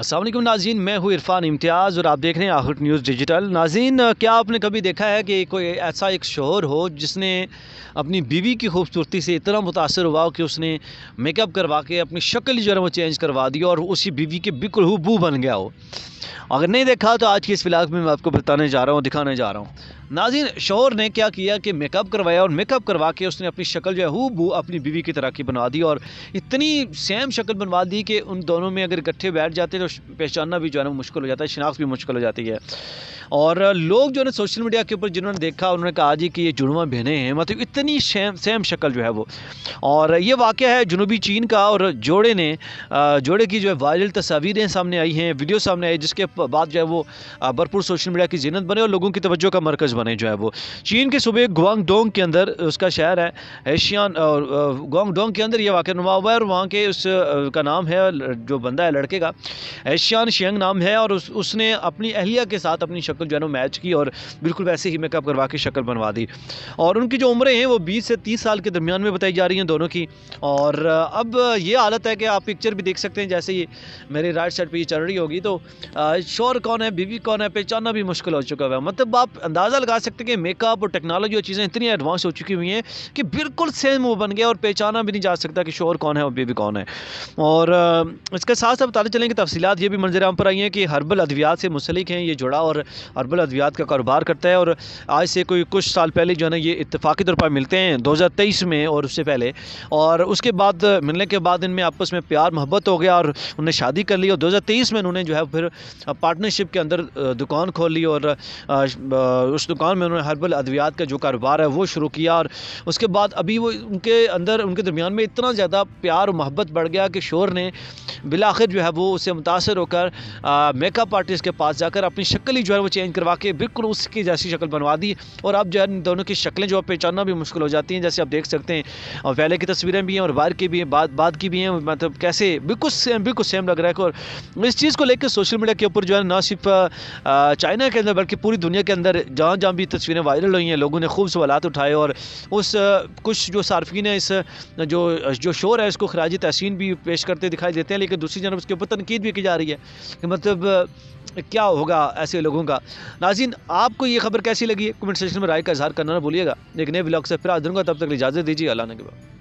अस्सलाम वालेकुम नाज़रीन, मैं हूँ इरफान इम्तियाज़ और आप देख रहे हैं आखिर न्यूज़ डिजिटल। नाज़रीन, क्या आपने कभी देखा है कि कोई ऐसा एक शोहर हो जिसने अपनी बीवी की खूबसूरती से इतना मुतासर हुआ हो कि उसने मेकअप करवा के अपनी शक्ल जो है वो चेंज करवा दी और उसी बीवी के बिल्कुल हूबहू बन गया हो? अगर नहीं देखा तो आज की इस व्लॉग में मैं आपको बताने जा रहा हूँ, दिखाने जा रहा हूँ। नाज़रीन, शोहर ने क्या किया कि मेकअप करवाया और मेकअप करवा के उसने अपनी शक्ल जो है हूबहू अपनी बीवी की तरह की बनवा दी और इतनी सेम शक्ल बनवा दी कि उन दोनों में अगर इकट्ठे बैठ जाते तो पहचानना भी जो है ना मुश्किल हो जाता है, शिनाख्त भी मुश्किल हो जाती है। और लोग जो है सोशल मीडिया के ऊपर जिन्होंने देखा उन्होंने कहा जी कि ये जुड़वा बहनें हैं, मतलब इतनी सेम शक्ल जो है वो। और ये वाक़या है जनूबी चीन का और जोड़े की जो है वायरल तस्वीरें सामने आई हैं, वीडियो सामने आई, जिसके बाद जो है वो भरपूर सोशल मीडिया की ज़ीनत बने और लोगों की तवज्जो का मरकज़ बने जो है वो। चीन के सूबे गुआंगडोंग के अंदर उसका शहर है एशियान, और गुआंगडोंग के अंदर ये वाक़या नुमा हुआ है और वहाँ के उस का नाम है, जो बंदा है लड़के का एशियान शियंग नाम है, और उसने अपनी अहलिया के साथ अपनी शक्ल जो है ना मैच की और बिल्कुल वैसे ही मेकअप करवा के शक्ल बनवा दी। और उनकी जो उम्रें हैं वो 20 से 30 साल के दरमियान में बताई जा रही हैं दोनों की। और अब ये हालत है कि आप पिक्चर भी देख सकते हैं, जैसे ये मेरी राइट साइड पे ये चल रही होगी तो शोहर कौन है बीवी कौन है पहचानना भी मुश्किल हो चुका है। मतलब आप अंदाज़ा लगा सकते हैं कि मेकअप और टेक्नोलॉजी और चीज़ें इतनी एडवांस हो चुकी हुई हैं कि बिल्कुल सेम वो बन गया और पहचाना भी नहीं जा सकता कि शोहर कौन है और बीवी कौन है। और इसके साथ साथ बताते चलें कि तफसीलात ये भी मंजर आम पर आई हैं कि हर्बल अद्वियात से मुंसलिक हैं ये जोड़ा और हर्बल अद्वियात का कारोबार करता है। और आज से कोई कुछ साल पहले जो है ना ये इत्तेफाकी तौर पर मिलते हैं 2023 में और उससे पहले, और उसके बाद मिलने के बाद इनमें आपस में प्यार मोहब्बत हो गया और उन्होंने शादी कर ली और 2023 में उन्होंने जो है फिर पार्टनरशिप के अंदर दुकान खोल ली और उस दुकान में उन्होंने हर्बल अद्वियात का जो कारोबार है वो शुरू किया। और उसके बाद अभी वो उनके दरमियान में इतना ज़्यादा प्यार और मोहब्बत बढ़ गया कि शोहर ने बिलाखिर जो है वो उससे मुतासर होकर मेकअप आर्टिस्ट के पास जाकर अपनी शक्ल ही जो है वो चेंज करवा के बिल्कुल उसकी जैसी शक्ल बनवा दी। और अब जो है दोनों की शक्लें जो है पहचानना भी मुश्किल हो जाती हैं, जैसे आप देख सकते हैं। और पहले की तस्वीरें भी हैं और बाहर की भी हैं, बाद की भी हैं, मतलब कैसे बिल्कुल सेम लग रहा है। और इस चीज़ को लेकर सोशल मीडिया के ऊपर जो है ना सिर्फ चाइना के अंदर बल्कि पूरी दुनिया के अंदर जहाँ भी तस्वीरें वायरल हुई हैं लोगों ने खूब सवालात उठाए और उस कुछ जो सार्फिन है इस जो शोर है इसको खराज तहसीन भी पेश करते दिखाई देते हैं, लेकिन दूसरी जानब उसके ऊपर तनकीद भी की जा रही है कि मतलब क्या होगा ऐसे लोगों का। नाज़रीन, आपको ये खबर कैसी लगी है कमेंट सेक्शन में राय का इजहार करना ना भूलिएगा। एक नए व्लॉग से फिर हाजिर दूंगा, तब तक इजाज़त दीजिए। अल्लाह ने के बाद।